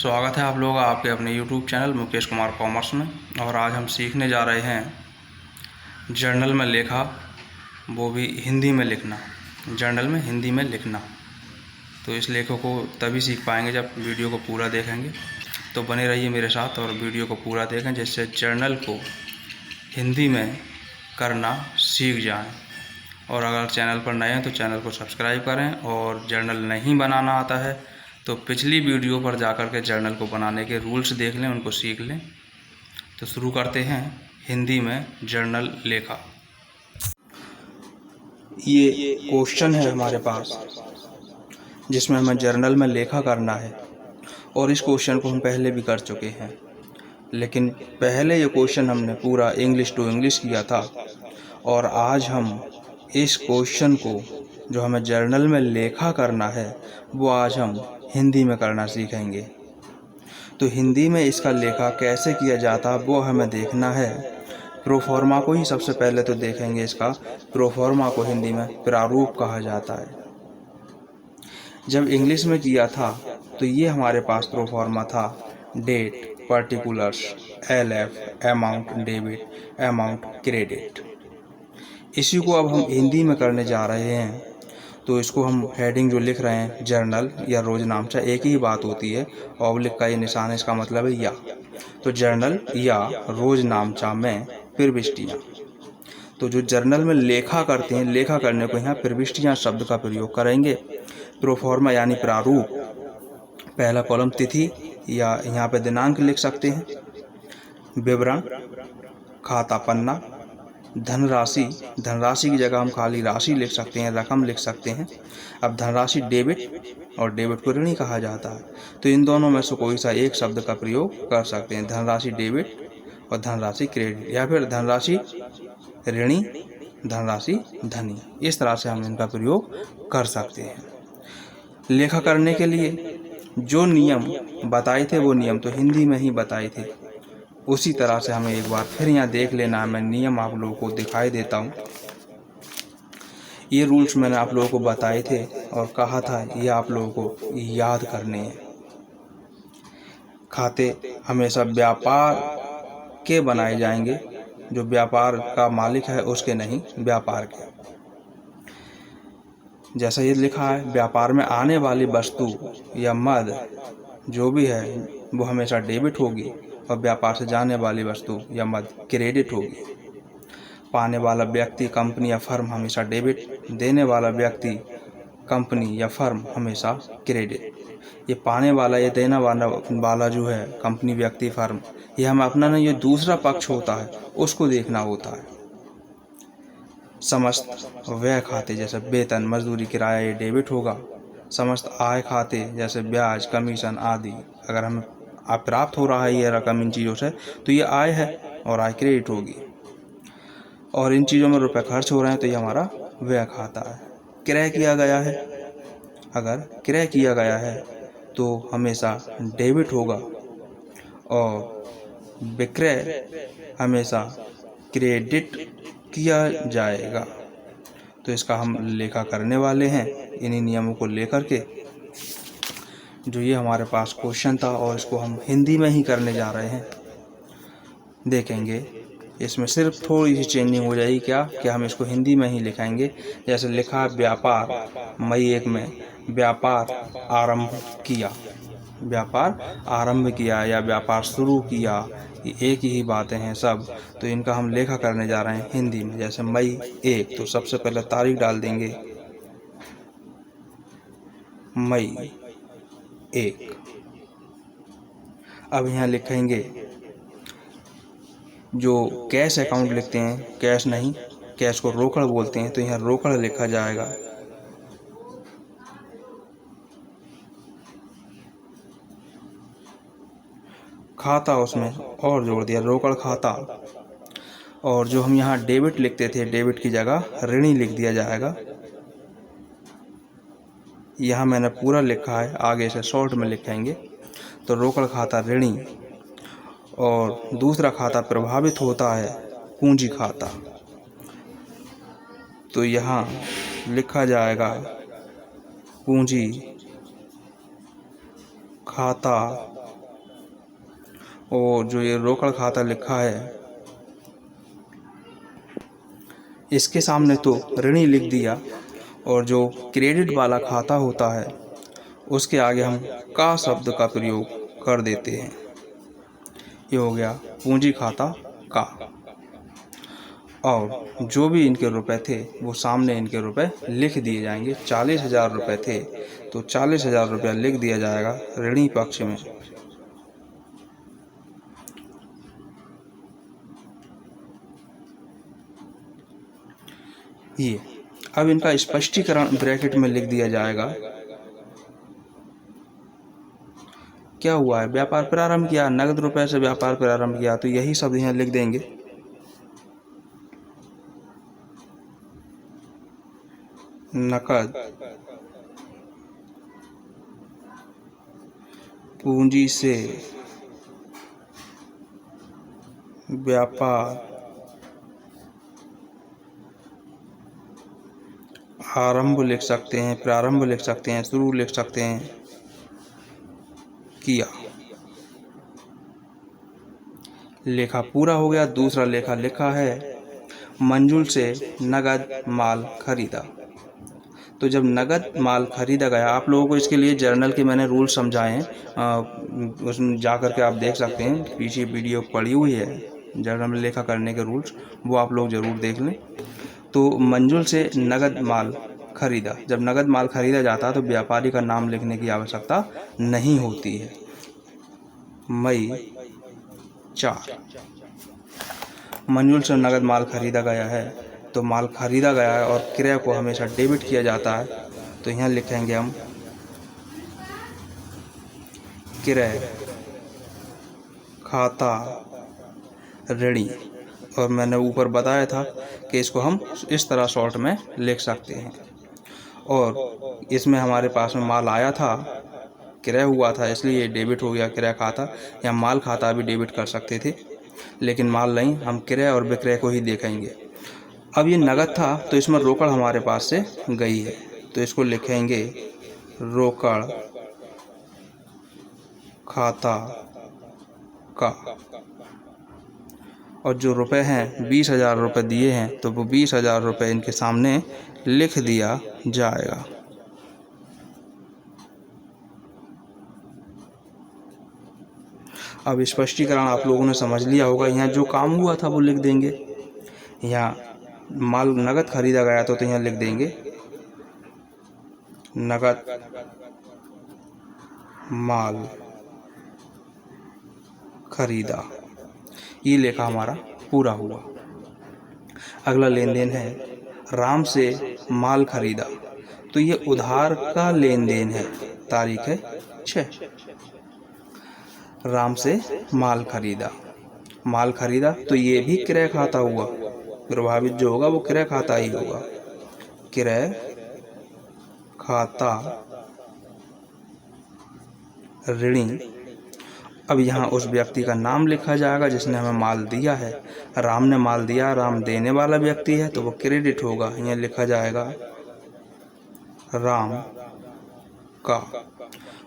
स्वागत है आप लोगों का आपके अपने YouTube channel Mukesh Kumar commerce में। और आज हम सीखने जा रहे हैं जर्नल में लेखा, वो भी हिंदी में लिखना। जर्नल में हिंदी में लिखना, तो इस लेखों को तभी सीख पाएंगे जब वीडियो को पूरा देखेंगे। तो बने रहिए मेरे साथ और वीडियो को पूरा देखें, जिससे जर्नल को हिंदी में करना सीख जाएं। और अगर चैनल पर नए हैं तो चैनल को सब्सक्राइब करें, और जर्नल नहीं बनाना आता है तो पिछली वीडियो पर जाकर के जर्नल को बनाने के रूल्स देख लें, उनको सीख लें। तो शुरू करते हैं हिंदी में जर्नल लेखा। ये क्वेश्चन है हमारे पास जिसमें हमें जर्नल में लेखा करना है, और इस क्वेश्चन को हम पहले भी कर चुके हैं, लेकिन पहले ये क्वेश्चन हमने पूरा इंग्लिश टू इंग्लिश किया था। और आज हम इस क्वेश्चन को जो हमें जर्नल में लेखा करना है वो आज हम हिंदी में करना सीखेंगे। तो हिंदी में इसका लेखा कैसे किया जाता वो हमें देखना है। प्रोफॉर्मा को ही सबसे पहले तो देखेंगे। इसका प्रोफॉर्मा को हिंदी में प्रारूप कहा जाता है। जब इंग्लिश में किया था तो ये हमारे पास प्रोफॉर्मा था date, particulars, LF, amount debit, amount credit. इसी को अब हम हिंदी में करने जा रहे हैं। तो इसको हम हेडिंग जो लिख रहे हैं जर्नल या रोज नामचा, एक ही बात होती है। ऑब्लिक का ये निशान है, इसका मतलब है या। तो जर्नल या रोज नामचा में प्रविष्टियाँ। तो जो जर्नल में लेखा करते हैं, लेखा करने को यहाँ प्रविष्टियाँ शब्द का प्रयोग करेंगे। प्रोफॉर्मा यानी प्रारूप, पहला कॉलम तिथि या यहाँ पे दिनांक लिख सकते हैं। विवरण, खाता पन्ना, धनराशि, धनराशि की जगह हम खाली राशि लिख सकते हैं, रकम लिख सकते हैं। अब धनराशि डेबिट, और डेबिट को ऋणी कहा जाता है, तो इन दोनों में से कोई सा एक शब्द का प्रयोग कर सकते हैं। धनराशि डेबिट और धनराशि क्रेडिट, या फिर धनराशि ऋणी, धनराशि धनी। इस तरह से हम इनका प्रयोग कर सकते हैं। लेखा करने के लिए जो नियम बताए थे वो नियम तो हिंदी में ही बताए थे। उसी तरह से हमें एक बार फिर यहाँ देख लेना है। मैं नियम आप लोगों को दिखाई देता हूँ। ये रूल्स मैंने आप लोगों को बताए थे और कहा था ये आप लोगों को याद करने हैं। खाते हमेशा व्यापार के बनाए जाएंगे, जो व्यापार का मालिक है उसके नहीं, व्यापार के। जैसा ये लिखा है, व्यापार में आने वाली वस्तु या मद जो भी है वो हमेशा डेबिट होगी, और व्यापार से जाने वाली वस्तु या मद क्रेडिट होगी। पाने वाला व्यक्ति कंपनी या फर्म हमेशा डेबिट, देने वाला व्यक्ति कंपनी या फर्म हमेशा क्रेडिट। ये पाने वाला, ये देने वाला जो है कंपनी, व्यक्ति, फर्म, ये हम अपना नहीं, ये दूसरा पक्ष होता है, उसको देखना होता है। समस्त व्यय खाते जैसे वेतन, मजदूरी, किराया, ये डेबिट होगा। समस्त आय खाते जैसे ब्याज, कमीशन आदि, अगर हमें प्राप्त हो रहा है ये रकम इन चीज़ों से तो ये आय है और आय क्रेडिट होगी। और इन चीज़ों में रुपए खर्च हो रहे हैं तो ये हमारा व्यय खाता है। क्रय किया गया है, अगर क्रय किया गया है तो हमेशा डेबिट होगा, और विक्रय हमेशा क्रेडिट किया जाएगा। तो इसका हम लेखा करने वाले हैं इन्हीं नियमों को लेकर के। जो ये हमारे पास क्वेश्चन था और इसको हम हिंदी में ही करने जा रहे हैं। देखेंगे इसमें सिर्फ थोड़ी सी चेंजिंग हो जाएगी। क्या कि हम इसको हिंदी में ही लिखाएंगे। जैसे लिखा व्यापार, मई 1 में व्यापार आरंभ किया, व्यापार आरंभ किया या व्यापार शुरू किया, ये एक ही बातें हैं सब। तो इनका हम लेखा करने जा रहे हैं हिंदी में। जैसे मई 1, तो सबसे पहले तारीख डाल देंगे मई 1। अब यहाँ लिखेंगे, जो कैश अकाउंट लिखते हैं, कैश नहीं, कैश को रोकड़ बोलते हैं, तो यहाँ रोकड़ लिखा जाएगा। खाता उसमें और जोड़ दिया, रोकड़ खाता। और जो हम यहाँ डेबिट लिखते थे, डेबिट की जगह ऋणी लिख दिया जाएगा। यहाँ मैंने पूरा लिखा है, आगे से शॉर्ट में लिखेंगे। तो रोकड़ खाता ऋणी, और दूसरा खाता प्रभावित होता है पूंजी खाता। तो यहाँ लिखा जाएगा पूंजी खाता और जो ये रोकड़ खाता लिखा है इसके सामने तो ऋणी लिख दिया, और जो क्रेडिट वाला खाता होता है उसके आगे हम का शब्द का प्रयोग कर देते हैं। ये हो गया पूंजी खाता का। और जो भी इनके रुपए थे वो सामने इनके रुपए लिख दिए जाएंगे। 40,000 रुपये थे तो 40,000 रुपया लिख दिया जाएगा ऋणी पक्ष में। ये अब इनका स्पष्टीकरण ब्रैकेट में लिख दिया जाएगा। क्या हुआ है, व्यापार प्रारंभ किया, नगद रुपए से व्यापार प्रारंभ किया, तो यही शब्द यहाँ लिख देंगे। नकद पूंजी से व्यापार आरंभ लिख सकते हैं, प्रारंभ लिख सकते हैं, शुरू लिख सकते हैं, किया। लेखा पूरा हो गया। दूसरा लेखा लिखा है मंजुल से नगद माल खरीदा। तो जब नगद माल खरीदा गया, आप लोगों को इसके लिए जर्नल के मैंने रूल समझाए हैं, उसमें जा कर के आप देख सकते हैं, पीछे वीडियो पड़ी हुई है जर्नल में लेखा करने के रूल्स, वो आप लोग ज़रूर देख लें। तो मंजुल से नगद माल खरीदा। जब नगद माल खरीदा जाता है तो व्यापारी का नाम लिखने की आवश्यकता नहीं होती है। मई 4 मंजुल से नगद माल खरीदा गया है, तो माल खरीदा गया है और क्रय को हमेशा डेबिट किया जाता है, तो यहाँ लिखेंगे हम क्रय खाता ऋणी। और मैंने ऊपर बताया था कि इसको हम इस तरह शॉर्ट में लिख सकते हैं। और इसमें हमारे पास में माल आया था, क्रय हुआ था, इसलिए डेबिट हो गया क्रय खाता, या माल खाता भी डेबिट कर सकते थे, लेकिन माल नहीं, हम क्रय और विक्रय को ही देखेंगे। अब ये नगद था तो इसमें रोकड़ हमारे पास से गई है, तो इसको लिखेंगे रोकड़ खाता का। और जो रुपए हैं 20,000 रुपये दिए हैं, तो वो 20,000 रुपये इनके सामने लिख दिया जाएगा। अब स्पष्टीकरण आप लोगों ने समझ लिया होगा। यहाँ जो काम हुआ था वो लिख देंगे। यहाँ माल नगद खरीदा गया तो यहाँ लिख देंगे नगद माल खरीदा। ये लेखा हमारा पूरा हुआ। अगला लेन देन है राम से माल खरीदा। तो ये उधार का लेन देन है। तारीख है 6। राम से माल खरीदा, माल खरीदा तो ये भी क्रय खाता हुआ। प्रभावित जो होगा वो क्रय खाता ही होगा। क्रय खाता ऋणी। अब यहाँ उस व्यक्ति का नाम लिखा जाएगा जिसने हमें माल दिया है। राम ने माल दिया, राम देने वाला व्यक्ति है तो वो क्रेडिट होगा। यहाँ लिखा जाएगा राम का।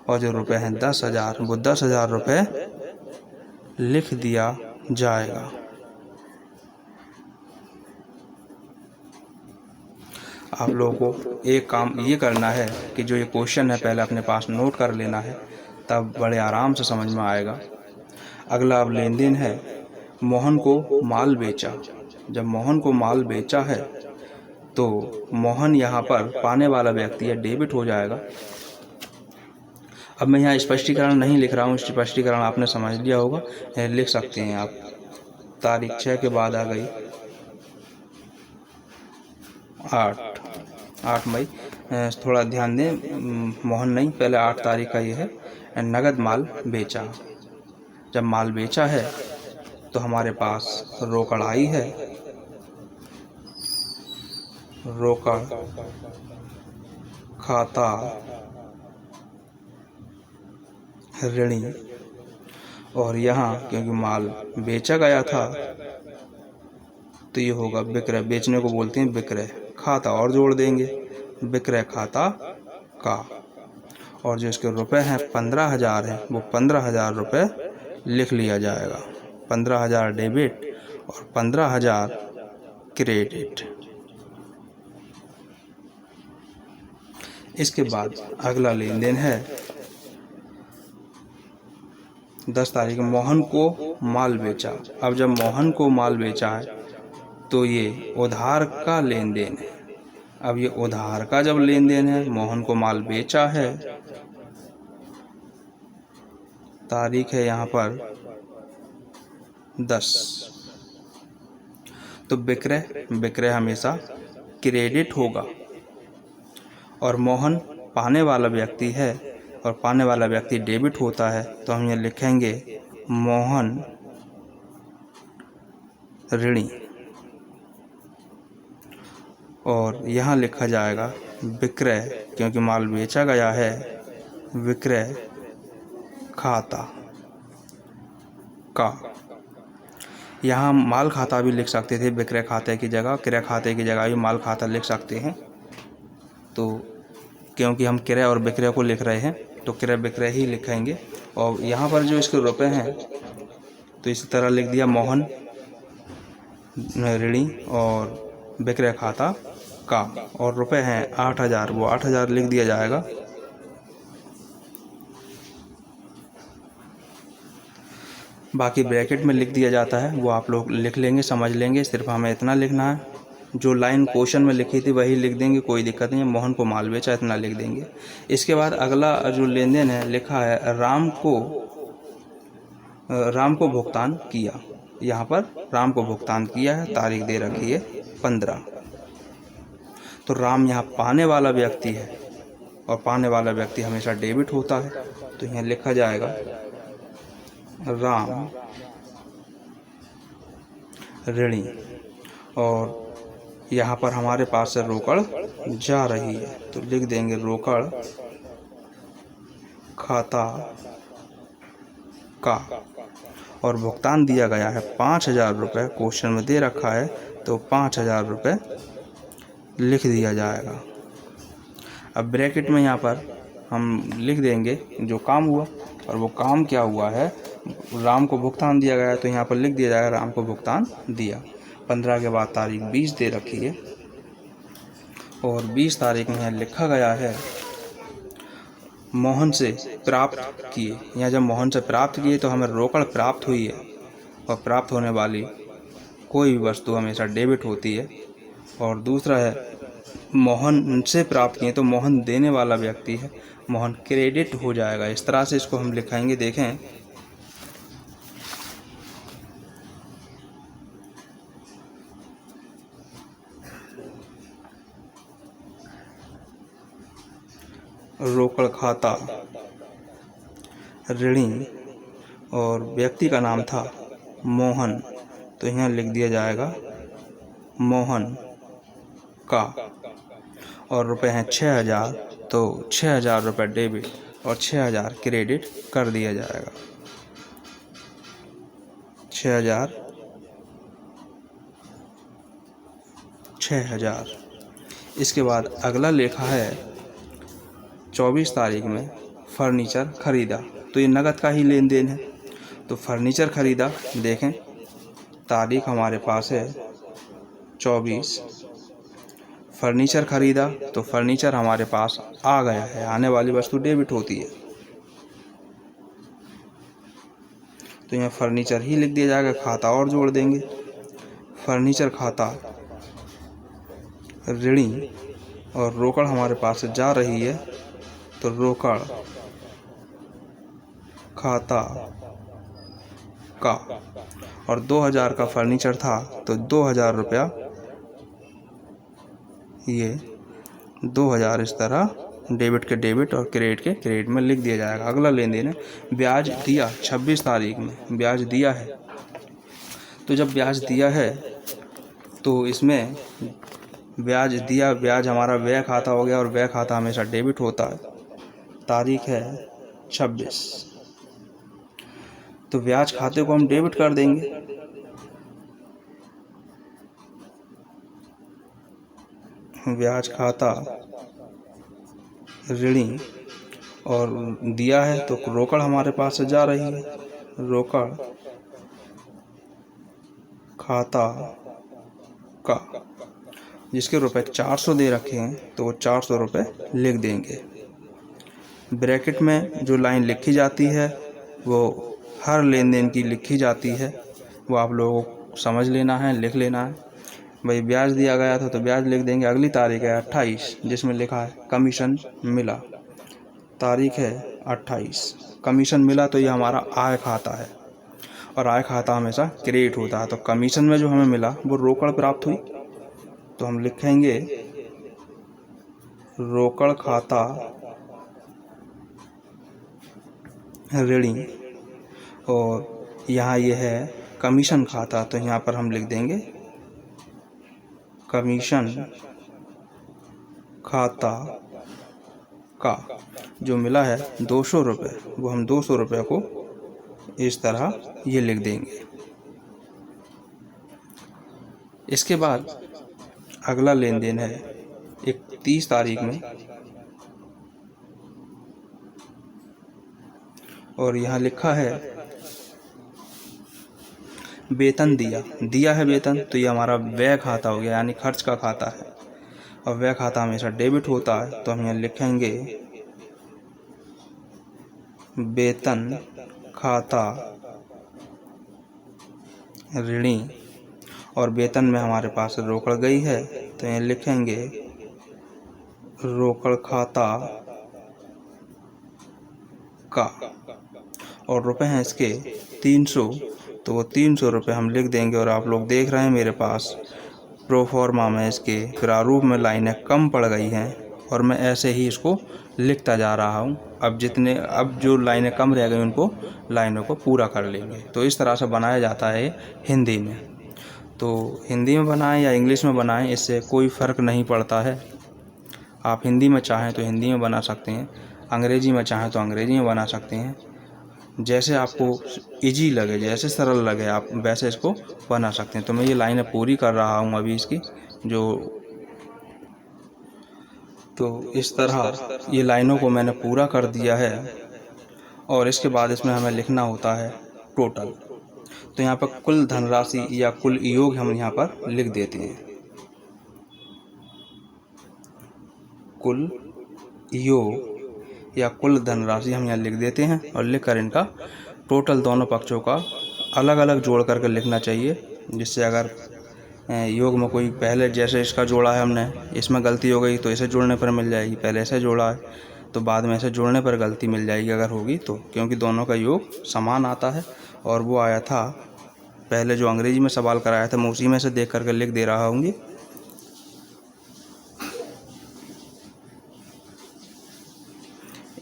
और जो रुपए हैं 10,000, वो 10,000 रुपये लिख दिया जाएगा। आप लोगों को एक काम ये करना है कि जो ये क्वेश्चन है पहले अपने पास नोट कर लेना है, तब बड़े आराम से समझ में आएगा। अगला अब लेन देन है मोहन को माल बेचा। जब मोहन को माल बेचा है तो मोहन यहाँ पर पाने वाला व्यक्ति है, डेबिट हो जाएगा। अब मैं यहाँ स्पष्टीकरण नहीं लिख रहा हूँ, स्पष्टीकरण आपने समझ लिया होगा, लिख सकते हैं आप। तारीख 6 के बाद आ गई 8 मई। थोड़ा ध्यान दें, मोहन नहीं, पहले 8 तारीख का ये है। नगद माल बेचा। जब माल बेचा है तो हमारे पास रोकड़ आई है। रोकड़ खाता ऋणी। और यहाँ क्योंकि माल बेचा गया था तो ये होगा विक्रय। बेचने को बोलते हैं विक्रय। खाता और जोड़ देंगे, विक्रय खाता का। और जो इसके रुपए हैं 15,000 हैं, वो 15,000 रुपये लिख लिया जाएगा। 15,000 डेबिट और 15,000 क्रेडिट। इसके बाद अगला लेन देन है 10 तारीख मोहन को माल बेचा। अब जब मोहन को माल बेचा है तो ये उधार का लेन देन है। अब ये उधार का जब लेन देन है, मोहन को माल बेचा है, तारीख है यहाँ पर 10, तो विक्रय हमेशा क्रेडिट होगा। और मोहन पाने वाला व्यक्ति है और पाने वाला व्यक्ति डेबिट होता है, तो हम ये लिखेंगे मोहन ऋणी। और यहाँ लिखा जाएगा विक्रय, क्योंकि माल बेचा गया है, विक्रय खाता का। यहाँ माल खाता भी लिख सकते थे, विक्रय खाते की जगह, क्रय खाते की जगह भी माल खाता लिख सकते हैं। तो क्योंकि हम क्रय और विक्रय को लिख रहे हैं तो क्रय विक्रय ही लिखेंगे। और यहाँ पर जो इसके रुपए हैं तो इसी तरह लिख दिया मोहन ऋणी और विक्रय खाता का। और रुपए हैं 8,000, वो 8,000 लिख दिया जाएगा। बाकी ब्रैकेट में लिख दिया जाता है, वो आप लोग लिख लेंगे, समझ लेंगे। सिर्फ हमें इतना लिखना है, जो लाइन क्वेश्चन में लिखी थी वही लिख देंगे, कोई दिक्कत नहीं है। मोहन को माल बेचा, इतना लिख देंगे। इसके बाद अगला जो लेन देन है लिखा है राम को भुगतान किया। यहाँ पर राम को भुगतान किया है, तारीख दे रखी है 15। तो राम यहाँ पाने वाला व्यक्ति है और पाने वाला व्यक्ति हमेशा डेबिट होता है, तो यहाँ लिखा जाएगा राम ऋणी। और यहाँ पर हमारे पास से रोकड़ जा रही है, तो लिख देंगे रोकड़ खाता का। और भुगतान दिया गया है 5,000 रुपये, क्वेश्चन में दे रखा है, तो 5,000 रुपये लिख दिया जाएगा। अब ब्रैकेट में यहाँ पर हम लिख देंगे जो काम हुआ, और वो काम क्या हुआ है, राम को भुगतान दिया गया है, तो यहाँ पर लिख दिया जाएगा राम को भुगतान दिया। 15 के बाद तारीख 20 दे रखी है, और 20 तारीख में लिखा गया है मोहन से प्राप्त किए। यहाँ जब मोहन से प्राप्त किए तो हमें रोकड़ प्राप्त हुई है, और प्राप्त होने वाली कोई भी वस्तु हमेशा डेबिट होती है। और दूसरा है मोहन से प्राप्त किए, तो मोहन देने वाला व्यक्ति है, मोहन क्रेडिट हो जाएगा। इस तरह से इसको हम लिखाएंगे। देखें, रोकड़ खाता ऋणी और व्यक्ति का नाम था मोहन, तो यहाँ लिख दिया जाएगा मोहन का। और रुपए हैं 6,000, तो 6,000 रुपये डेबिट और 6,000 क्रेडिट कर दिया जाएगा। 6,000। इसके बाद अगला लेखा है 24 तारीख में फर्नीचर खरीदा, तो ये नगद का ही लेन देन है। तो फर्नीचर खरीदा, देखें तारीख हमारे पास है 24। फर्नीचर खरीदा, तो फर्नीचर हमारे पास आ गया है, आने वाली वस्तु डेबिट होती है, तो यहाँ फर्नीचर ही लिख दिया जाएगा। खाता और जोड़ देंगे, फर्नीचर खाता ऋणी, और रोकड़ हमारे पास से जा रही है, तो रोकड़ खाता का। और 2,000 का फर्नीचर था, तो 2,000 रुपया, ये 2,000 इस तरह डेबिट के डेबिट और क्रेडिट के क्रेडिट में लिख दिया जाएगा। अगला लेन देन है ब्याज दिया। 26 तारीख में ब्याज दिया है, तो जब ब्याज दिया है तो इसमें ब्याज दिया, ब्याज हमारा व्यय खाता हो गया, और व्यय खाता हमेशा डेबिट होता है। तारीख है 26, तो ब्याज खाते को हम डेबिट कर देंगे। ब्याज खाता ऋणी और दिया है, तो रोकड़ हमारे पास से जा रही है, रोकड़ खाता का, जिसके रुपए 400 दे रखे हैं तो वो 400 रुपये लिख देंगे। ब्रैकेट में जो लाइन लिखी जाती है वो हर लेन देन की लिखी जाती है, वो आप लोगों को समझ लेना है, लिख लेना है। भाई ब्याज दिया गया था तो ब्याज लिख देंगे। अगली तारीख है 28, जिसमें लिखा है कमीशन मिला। तारीख है 28, कमीशन मिला तो ये हमारा आय खाता है और आय खाता हमेशा क्रेडिट होता है। तो कमीशन में जो हमें मिला वो रोकड़ प्राप्त हुई, तो हम लिखेंगे रोकड़ खाता ऋणी, और यहाँ ये है कमीशन खाता, तो यहाँ पर हम लिख देंगे कमीशन खाता का जो मिला है 200 रुपये, वो हम 200 रुपये को इस तरह ये लिख देंगे। इसके बाद अगला लेन देन है 31 तारीख में, और यहाँ लिखा है वेतन दिया है वेतन, तो ये हमारा व्यय खाता हो गया, यानी खर्च का खाता है, और व्यय खाता हमेशा डेबिट होता है। तो हम यहाँ लिखेंगे वेतन खाता ऋणी, और वेतन में हमारे पास रोकड़ गई है तो यहाँ लिखेंगे रोकड़ खाता का, और रुपए हैं इसके 300, तो वो 300 रुपये हम लिख देंगे। और आप लोग देख रहे हैं मेरे पास प्रोफॉर्मा में इसके प्रारूप में लाइनें कम पड़ गई हैं, और मैं ऐसे ही इसको लिखता जा रहा हूँ। अब जो लाइनें कम रह गई उनको लाइनों को पूरा कर लेंगे। तो इस तरह से बनाया जाता है हिंदी में। तो हिंदी में बनाएं या इंग्लिश में बनाएं, इससे कोई फ़र्क नहीं पड़ता है। आप हिंदी में चाहें तो हिंदी में बना सकते हैं, अंग्रेजी में चाहें तो अंग्रेजी में बना सकते हैं। जैसे आपको इजी लगे, जैसे सरल लगे, आप वैसे इसको बना सकते हैं। तो मैं ये लाइनें पूरी कर रहा हूँ अभी इसकी तो इस तरह ये लाइनों को मैंने पूरा कर दिया है, और इसके बाद इसमें हमें लिखना होता है टोटल। तो यहाँ पर कुल धनराशि या कुल योग हम यहाँ पर लिख देते हैं। कुल योग या कुल धनराशि हम यहाँ लिख देते हैं, और लिखकर इनका टोटल दोनों पक्षों का अलग अलग जोड़ करके लिखना चाहिए, जिससे अगर योग में कोई पहले जैसे इसका जोड़ा है हमने, इसमें गलती हो गई तो इसे जोड़ने पर मिल जाएगी, पहले ऐसे जोड़ा है तो बाद में ऐसे जोड़ने पर गलती मिल जाएगी अगर होगी तो, क्योंकि दोनों का योग समान आता है। और वो आया था पहले जो अंग्रेजी में सवाल कराया था, मैं उसी में से देख करके लिख दे रहा हूँ।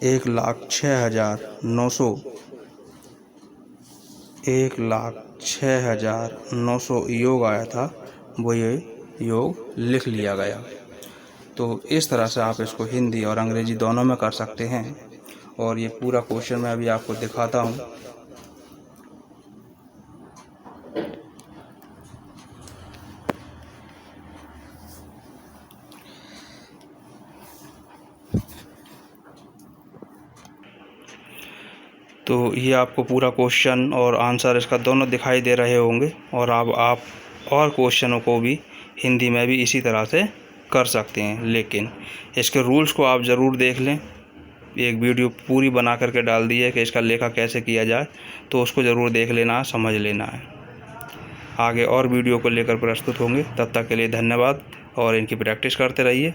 1,06,900 योग आया था, वो ये योग लिख लिया गया। तो इस तरह से आप इसको हिंदी और अंग्रेजी दोनों में कर सकते हैं। और ये पूरा क्वेश्चन मैं अभी आपको दिखाता हूँ। तो ये आपको पूरा क्वेश्चन और आंसर इसका दोनों दिखाई दे रहे होंगे, और आप और क्वेश्चनों को भी हिंदी में भी इसी तरह से कर सकते हैं। लेकिन इसके रूल्स को आप ज़रूर देख लें। एक वीडियो पूरी बना करके डाल दी है कि इसका लेखा कैसे किया जाए, तो उसको ज़रूर देख लेना है, समझ लेना है। आगे और वीडियो को लेकर प्रस्तुत होंगे, तब तक के लिए धन्यवाद, और इनकी प्रैक्टिस करते रहिए।